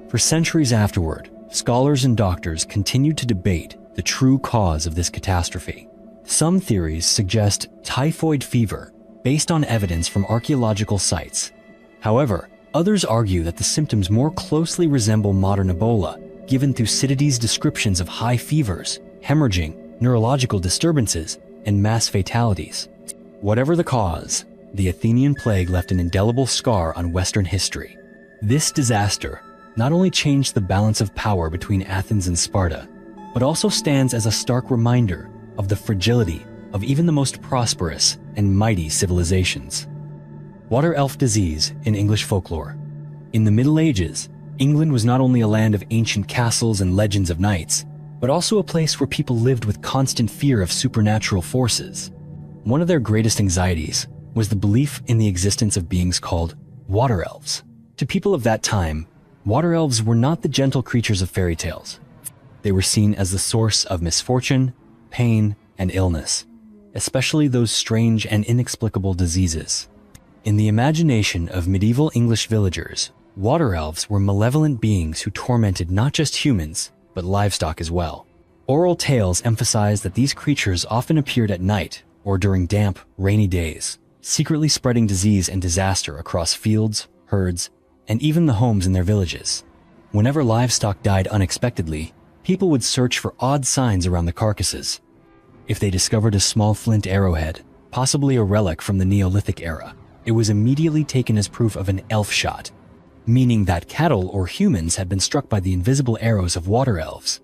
For centuries afterward, scholars and doctors continued to debate the true cause of this catastrophe. Some theories suggest typhoid fever based on evidence from archaeological sites. However, others argue that the symptoms more closely resemble modern Ebola, given Thucydides' descriptions of high fevers, hemorrhaging, neurological disturbances, and mass fatalities. Whatever the cause, the Athenian plague left an indelible scar on Western history. This disaster not only changed the balance of power between Athens and Sparta, but also stands as a stark reminder of the fragility of even the most prosperous and mighty civilizations. Water elf disease in English folklore. In the Middle Ages, England was not only a land of ancient castles and legends of knights, but also a place where people lived with constant fear of supernatural forces. One of their greatest anxieties was the belief in the existence of beings called water elves. To people of that time, water elves were not the gentle creatures of fairy tales. They were seen as the source of misfortune, pain, and illness, especially those strange and inexplicable diseases. In the imagination of medieval English villagers, water elves were malevolent beings who tormented not just humans, but livestock as well. Oral tales emphasize that these creatures often appeared at night or during damp, rainy days, secretly spreading disease and disaster across fields, herds, and even the homes in their villages. Whenever livestock died unexpectedly, people would search for odd signs around the carcasses. If they discovered a small flint arrowhead, possibly a relic from the Neolithic era, it was immediately taken as proof of an elf shot, meaning that cattle or humans had been struck by the invisible arrows of water elves.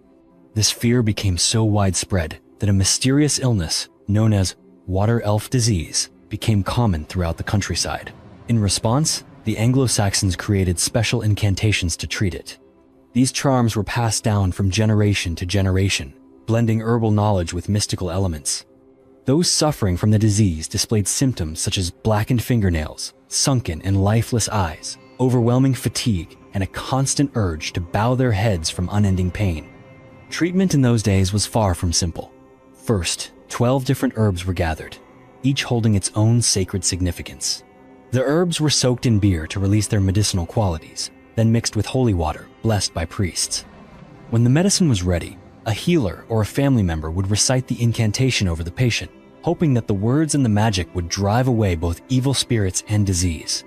This fear became so widespread that a mysterious illness known as water elf disease became common throughout the countryside. In response, the Anglo-Saxons created special incantations to treat it. These charms were passed down from generation to generation, blending herbal knowledge with mystical elements. Those suffering from the disease displayed symptoms such as blackened fingernails, sunken and lifeless eyes, overwhelming fatigue, and a constant urge to bow their heads from unending pain. Treatment in those days was far from simple. First, 12 different herbs were gathered, each holding its own sacred significance. The herbs were soaked in beer to release their medicinal qualities, then mixed with holy water, blessed by priests. When the medicine was ready, a healer or a family member would recite the incantation over the patient, hoping that the words and the magic would drive away both evil spirits and disease.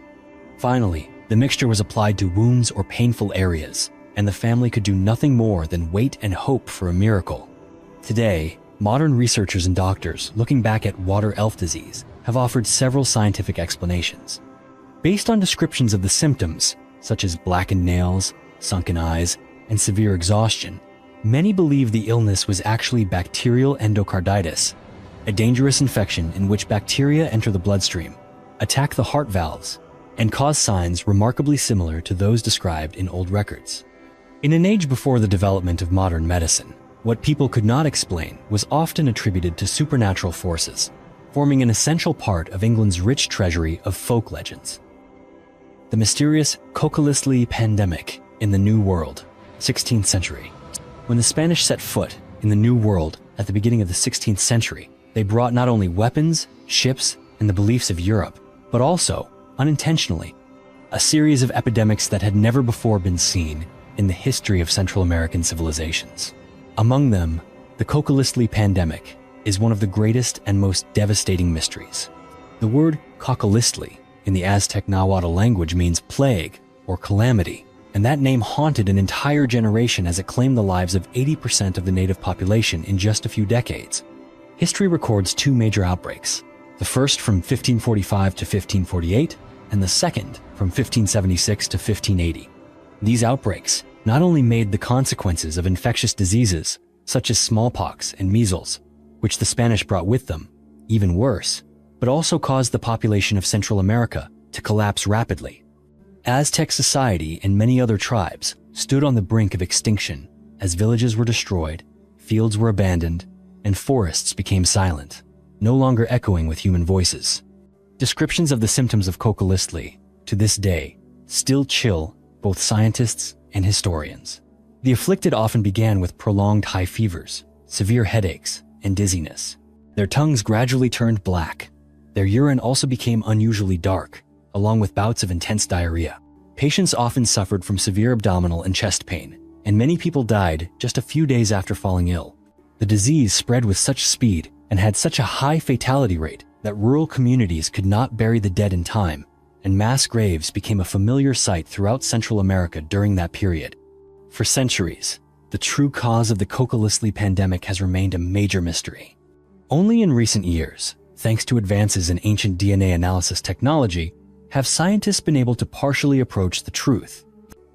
Finally, the mixture was applied to wounds or painful areas, and the family could do nothing more than wait and hope for a miracle. Today, modern researchers and doctors looking back at water elf disease have offered several scientific explanations. Based on descriptions of the symptoms, such as blackened nails, sunken eyes, and severe exhaustion, many believe the illness was actually bacterial endocarditis, a dangerous infection in which bacteria enter the bloodstream, attack the heart valves, and cause signs remarkably similar to those described in old records. In an age before the development of modern medicine, what people could not explain was often attributed to supernatural forces, forming an essential part of England's rich treasury of folk legends. The mysterious Coquelicli pandemic in the New World, 16th century. When the Spanish set foot in the New World at the beginning of the 16th century, they brought not only weapons, ships, and the beliefs of Europe, but also, unintentionally, a series of epidemics that had never before been seen in the history of Central American civilizations. Among them, the Coquelicli pandemic is one of the greatest and most devastating mysteries. The word Coquelicli in the Aztec Nahuatl language means plague or calamity, and that name haunted an entire generation as it claimed the lives of 80% of the native population in just a few decades. History records two major outbreaks, the first from 1545 to 1548, and the second from 1576 to 1580. These outbreaks not only made the consequences of infectious diseases, such as smallpox and measles, which the Spanish brought with them, even worse, but also caused the population of Central America to collapse rapidly. Aztec society and many other tribes stood on the brink of extinction as villages were destroyed, fields were abandoned, and forests became silent, no longer echoing with human voices. Descriptions of the symptoms of Coquelicli, to this day, still chill both scientists and historians. The afflicted often began with prolonged high fevers, severe headaches, and dizziness. Their tongues gradually turned black. Their urine also became unusually dark, along with bouts of intense diarrhea. Patients often suffered from severe abdominal and chest pain, and many people died just a few days after falling ill. The disease spread with such speed and had such a high fatality rate that rural communities could not bury the dead in time, and mass graves became a familiar sight throughout Central America during that period. For centuries, the true cause of the Coca-Cola pandemic has remained a major mystery. Only in recent years, thanks to advances in ancient DNA analysis technology, have scientists been able to partially approach the truth.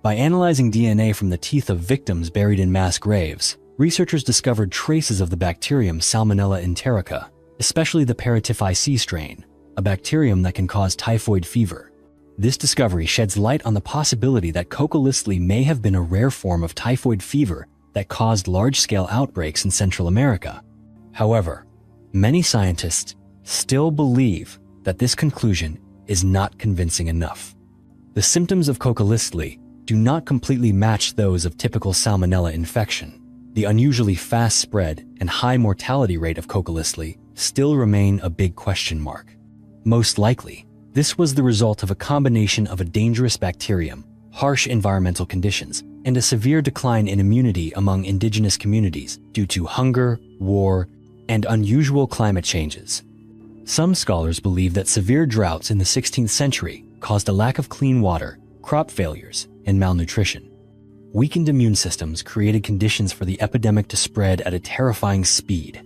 By analyzing DNA from the teeth of victims buried in mass graves, researchers discovered traces of the bacterium Salmonella enterica, especially the Paratyphi strain, a bacterium that can cause typhoid fever. This discovery sheds light on the possibility that Coca-Cola may have been a rare form of typhoid fever that caused large-scale outbreaks in Central America. However, many scientists still believe that this conclusion is not convincing enough. The symptoms of Coca-Cola do not completely match those of typical Salmonella infection. The unusually fast spread and high mortality rate of Coca-Cola still remain a big question mark. Most likely, this was the result of a combination of a dangerous bacterium, harsh environmental conditions, and a severe decline in immunity among indigenous communities due to hunger, war, and unusual climate changes. Some scholars believe that severe droughts in the 16th century caused a lack of clean water, crop failures, and malnutrition. Weakened immune systems created conditions for the epidemic to spread at a terrifying speed.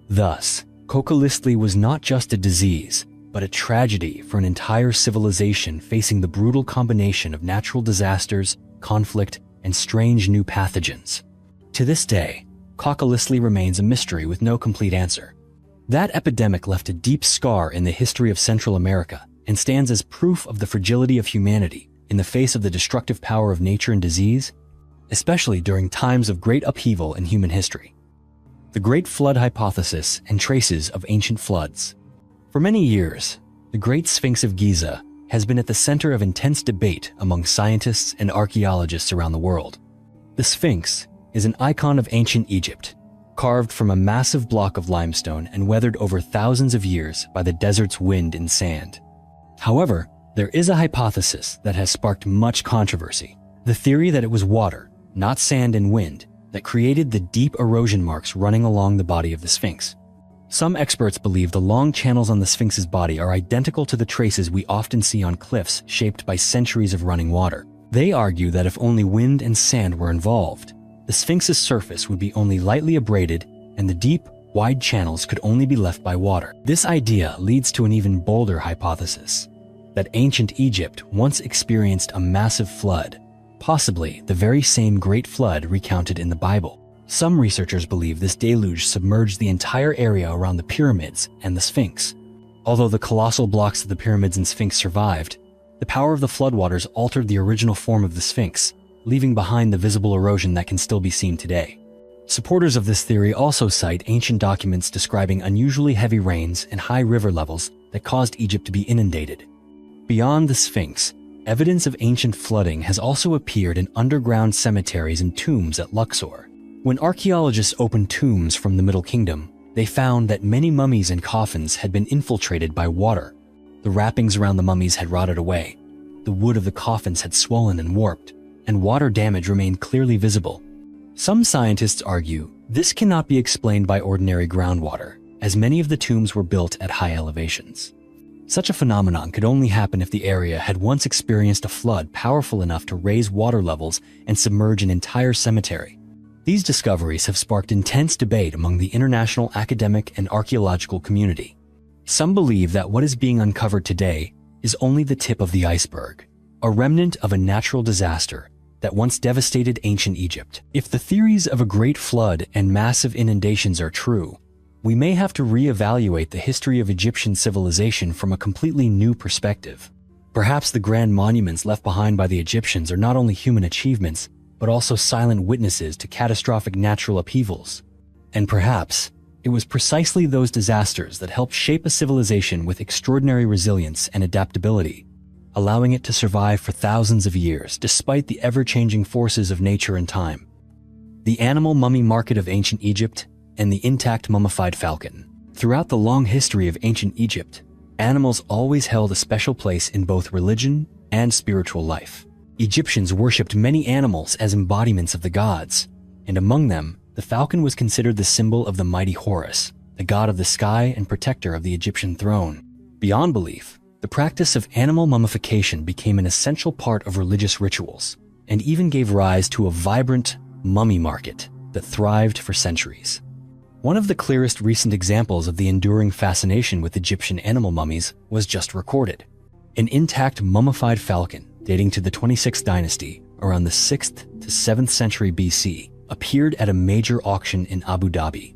Thus, Coca-Cola was not just a disease, but a tragedy for an entire civilization facing the brutal combination of natural disasters, conflict, and strange new pathogens. To this day, Coca-Cola remains a mystery with no complete answer. That epidemic left a deep scar in the history of Central America and stands as proof of the fragility of humanity in the face of the destructive power of nature and disease, especially during times of great upheaval in human history. The Great Flood Hypothesis and Traces of Ancient Floods. For many years, the Great Sphinx of Giza has been at the center of intense debate among scientists and archaeologists around the world. The Sphinx is an icon of ancient Egypt, carved from a massive block of limestone and weathered over thousands of years by the desert's wind and sand. However, there is a hypothesis that has sparked much controversy: the theory that it was water, not sand and wind, that created the deep erosion marks running along the body of the Sphinx. Some experts believe the long channels on the Sphinx's body are identical to the traces we often see on cliffs shaped by centuries of running water. They argue that if only wind and sand were involved, the Sphinx's surface would be only lightly abraded and the deep, wide channels could only be left by water. This idea leads to an even bolder hypothesis: that ancient Egypt once experienced a massive flood, possibly the very same Great Flood recounted in the Bible. Some researchers believe this deluge submerged the entire area around the pyramids and the Sphinx. Although the colossal blocks of the pyramids and Sphinx survived, the power of the floodwaters altered the original form of the Sphinx, leaving behind the visible erosion that can still be seen today. Supporters of this theory also cite ancient documents describing unusually heavy rains and high river levels that caused Egypt to be inundated. Beyond the Sphinx, evidence of ancient flooding has also appeared in underground cemeteries and tombs at Luxor. When archaeologists opened tombs from the Middle Kingdom, they found that many mummies and coffins had been infiltrated by water. The wrappings around the mummies had rotted away, the wood of the coffins had swollen and warped, and water damage remained clearly visible. Some scientists argue this cannot be explained by ordinary groundwater, as many of the tombs were built at high elevations. Such a phenomenon could only happen if the area had once experienced a flood powerful enough to raise water levels and submerge an entire cemetery. These discoveries have sparked intense debate among the international academic and archaeological community. Some believe that what is being uncovered today is only the tip of the iceberg, a remnant of a natural disaster that once devastated ancient Egypt. If the theories of a great flood and massive inundations are true, we may have to reevaluate the history of Egyptian civilization from a completely new perspective. Perhaps the grand monuments left behind by the Egyptians are not only human achievements, but also silent witnesses to catastrophic natural upheavals. And perhaps it was precisely those disasters that helped shape a civilization with extraordinary resilience and adaptability, allowing it to survive for thousands of years despite the ever-changing forces of nature and time. the animal mummy market of ancient Egypt, and the intact mummified falcon. Throughout the long history of ancient Egypt, animals always held a special place in both religion and spiritual life. Egyptians worshipped many animals as embodiments of the gods, and among them, the falcon was considered the symbol of the mighty Horus, the god of the sky and protector of the Egyptian throne. Beyond belief, the practice of animal mummification became an essential part of religious rituals, and even gave rise to a vibrant mummy market that thrived for centuries. One of the clearest recent examples of the enduring fascination with Egyptian animal mummies was just recorded. An intact mummified falcon dating to the 26th dynasty, around the 6th to 7th century BC, appeared at a major auction in Abu Dhabi.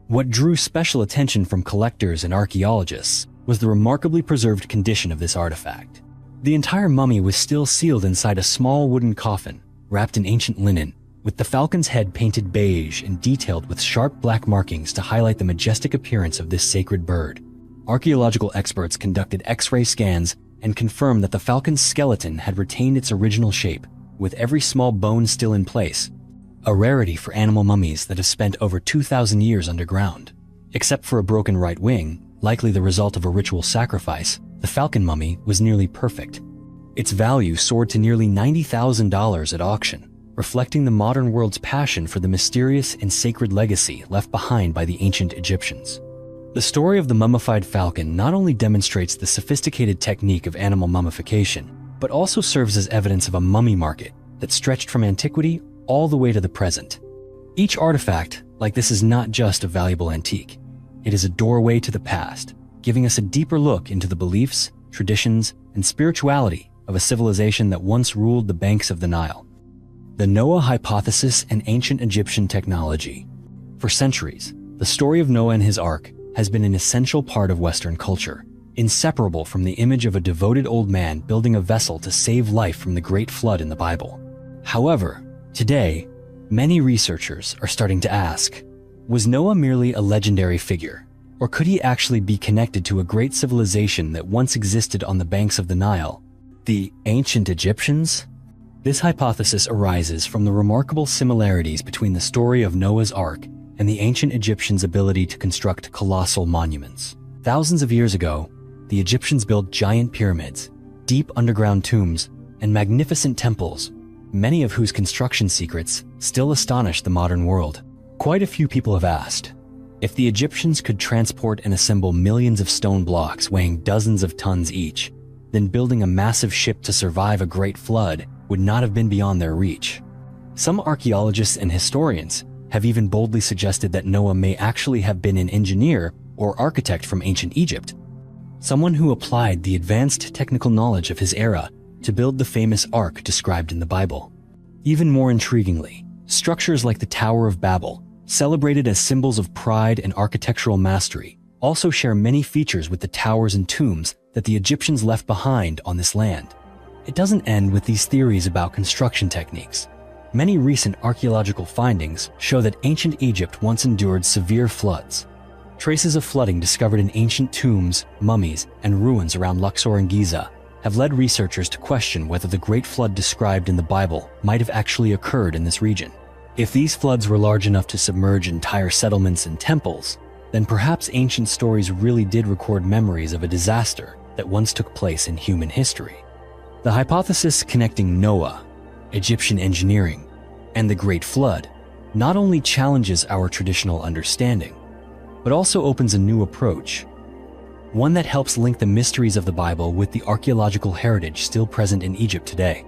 What drew special attention from collectors and archaeologists was the remarkably preserved condition of this artifact. The entire mummy was still sealed inside a small wooden coffin, wrapped in ancient linen, with the falcon's head painted beige and detailed with sharp black markings to highlight the majestic appearance of this sacred bird. Archaeological experts conducted X-ray scans and confirmed that the falcon's skeleton had retained its original shape, with every small bone still in place, a rarity for animal mummies that have spent over 2,000 years underground. Except for a broken right wing, likely the result of a ritual sacrifice, the falcon mummy was nearly perfect. Its value soared to nearly $90,000 at auction, reflecting the modern world's passion for the mysterious and sacred legacy left behind by the ancient Egyptians. The story of the mummified falcon not only demonstrates the sophisticated technique of animal mummification, but also serves as evidence of a mummy market that stretched from antiquity all the way to the present. Each artifact like this is not just a valuable antique. It is a doorway to the past, giving us a deeper look into the beliefs, traditions, and spirituality of a civilization that once ruled the banks of the Nile. The Noah hypothesis and ancient Egyptian technology. For centuries, the story of Noah and his ark has been an essential part of Western culture, inseparable from the image of a devoted old man building a vessel to save life from the Great Flood in the Bible. However, today, many researchers are starting to ask, was Noah merely a legendary figure, or could he actually be connected to a great civilization that once existed on the banks of the Nile, the ancient Egyptians? This hypothesis arises from the remarkable similarities between the story of Noah's Ark and the ancient Egyptians' ability to construct colossal monuments. Thousands of years ago, the Egyptians built giant pyramids, deep underground tombs, and magnificent temples, many of whose construction secrets still astonish the modern world. Quite a few people have asked, if the Egyptians could transport and assemble millions of stone blocks weighing dozens of tons each, then building a massive ship to survive a great flood would not have been beyond their reach. Some archaeologists and historians have even boldly suggested that Noah may actually have been an engineer or architect from ancient Egypt, someone who applied the advanced technical knowledge of his era to build the famous ark described in the Bible. Even more intriguingly, structures like the Tower of Babel, celebrated as symbols of pride and architectural mastery, also share many features with the towers and tombs that the Egyptians left behind on this land. It doesn't end with these theories about construction techniques. Many recent archaeological findings show that ancient Egypt once endured severe floods. Traces of flooding discovered in ancient tombs, mummies, and ruins around Luxor and Giza have led researchers to question whether the Great Flood described in the Bible might have actually occurred in this region. If these floods were large enough to submerge entire settlements and temples, then perhaps ancient stories really did record memories of a disaster that once took place in human history. The hypothesis connecting Noah, Egyptian engineering, and the Great Flood not only challenges our traditional understanding, but also opens a new approach, one that helps link the mysteries of the Bible with the archaeological heritage still present in Egypt today.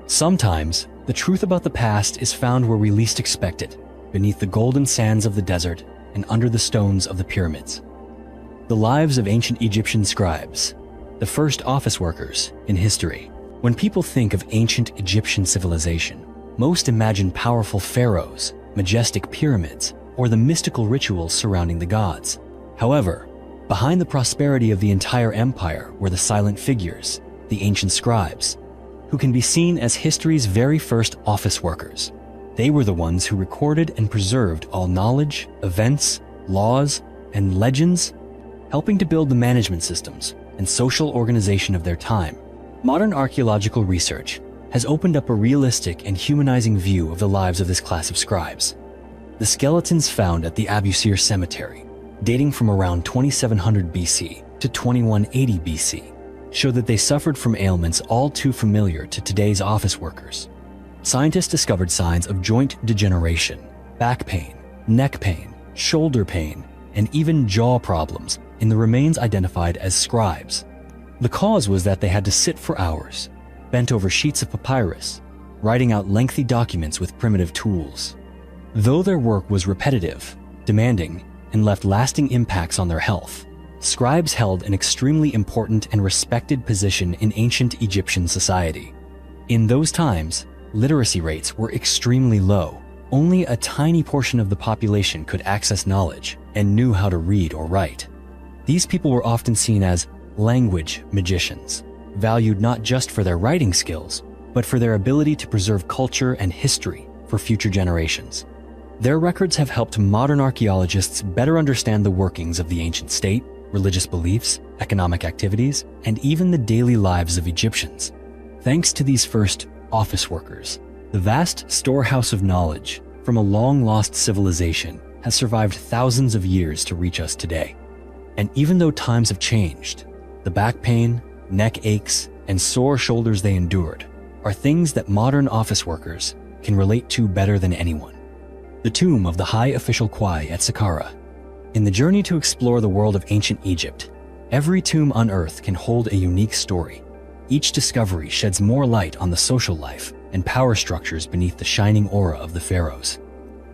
Sometimes, the truth about the past is found where we least expect it, beneath the golden sands of the desert and under the stones of the pyramids. The lives of ancient Egyptian scribes, the first office workers in history. When people think of ancient Egyptian civilization, most imagine powerful pharaohs, majestic pyramids, or the mystical rituals surrounding the gods. However, behind the prosperity of the entire empire were the silent figures, the ancient scribes, who can be seen as history's very first office workers. They were the ones who recorded and preserved all knowledge, events, laws, and legends, helping to build the management systems and social organization of their time. Modern archaeological research has opened up a realistic and humanizing view of the lives of this class of scribes. The skeletons found at the Abusir cemetery, dating from around 2700 BC to 2180 BC, show that they suffered from ailments all too familiar to today's office workers. Scientists discovered signs of joint degeneration, back pain, neck pain, shoulder pain, and even jaw problems in the remains identified as scribes. The cause was that they had to sit for hours, bent over sheets of papyrus, writing out lengthy documents with primitive tools. Though their work was repetitive, demanding, and left lasting impacts on their health, scribes held an extremely important and respected position in ancient Egyptian society. In those times, literacy rates were extremely low. Only a tiny portion of the population could access knowledge and knew how to read or write. These people were often seen as language magicians, valued not just for their writing skills, but for their ability to preserve culture and history for future generations. Their records have helped modern archaeologists better understand the workings of the ancient state, religious beliefs, economic activities, and even the daily lives of Egyptians. Thanks to these first office workers, the vast storehouse of knowledge from a long-lost civilization has survived thousands of years to reach us today. And even though times have changed, the back pain, neck aches, and sore shoulders they endured are things that modern office workers can relate to better than anyone. The tomb of the High Official Kwai at Saqqara. In the journey to explore the world of ancient Egypt, every tomb unearthed can hold a unique story. Each discovery sheds more light on the social life and power structures beneath the shining aura of the pharaohs.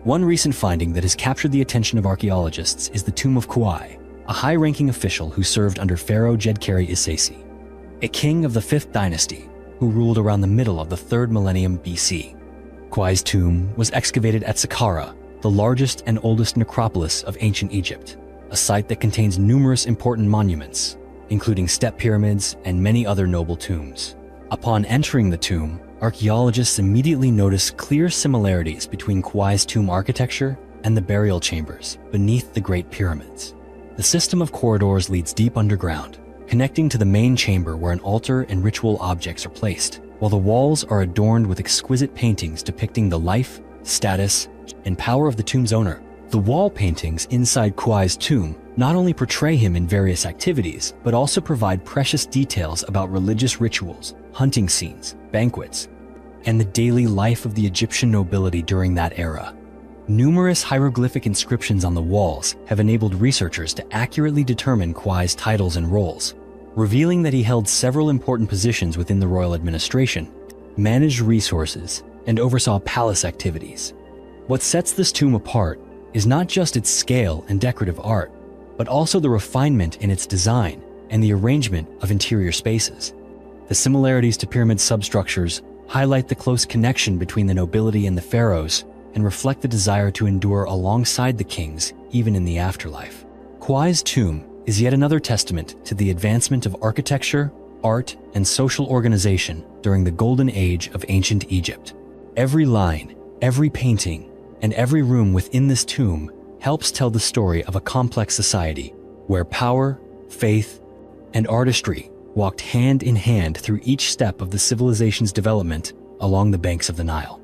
One recent finding that has captured the attention of archaeologists is the tomb of Kwai, a high-ranking official who served under Pharaoh Djedkeri Isesi, a king of the 5th dynasty who ruled around the middle of the 3rd millennium BC. Kwai's tomb was excavated at Saqqara, the largest and oldest necropolis of ancient Egypt, a site that contains numerous important monuments, including step pyramids and many other noble tombs. Upon entering the tomb, archaeologists immediately noticed clear similarities between Kwai's tomb architecture and the burial chambers beneath the Great Pyramids. The system of corridors leads deep underground, connecting to the main chamber where an altar and ritual objects are placed, while the walls are adorned with exquisite paintings depicting the life, status, and power of the tomb's owner. The wall paintings inside Kwai's tomb not only portray him in various activities, but also provide precious details about religious rituals, hunting scenes, banquets, and the daily life of the Egyptian nobility during that era. Numerous hieroglyphic inscriptions on the walls have enabled researchers to accurately determine Kwai's titles and roles, revealing that he held several important positions within the royal administration, managed resources, and oversaw palace activities. What sets this tomb apart is not just its scale and decorative art, but also the refinement in its design and the arrangement of interior spaces. The similarities to pyramid substructures highlight the close connection between the nobility and the pharaohs and reflect the desire to endure alongside the kings even in the afterlife. Kwai's tomb is yet another testament to the advancement of architecture, art, and social organization during the golden age of ancient Egypt. Every line, every painting, and every room within this tomb helps tell the story of a complex society where power, faith, and artistry walked hand in hand through each step of the civilization's development along the banks of the Nile.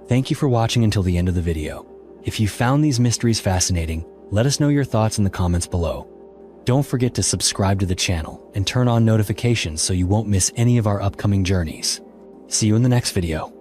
Thank you for watching until the end of the video. If you found these mysteries fascinating, let us know your thoughts in the comments below. Don't forget to subscribe to the channel and turn on notifications so you won't miss any of our upcoming journeys. See you in the next video.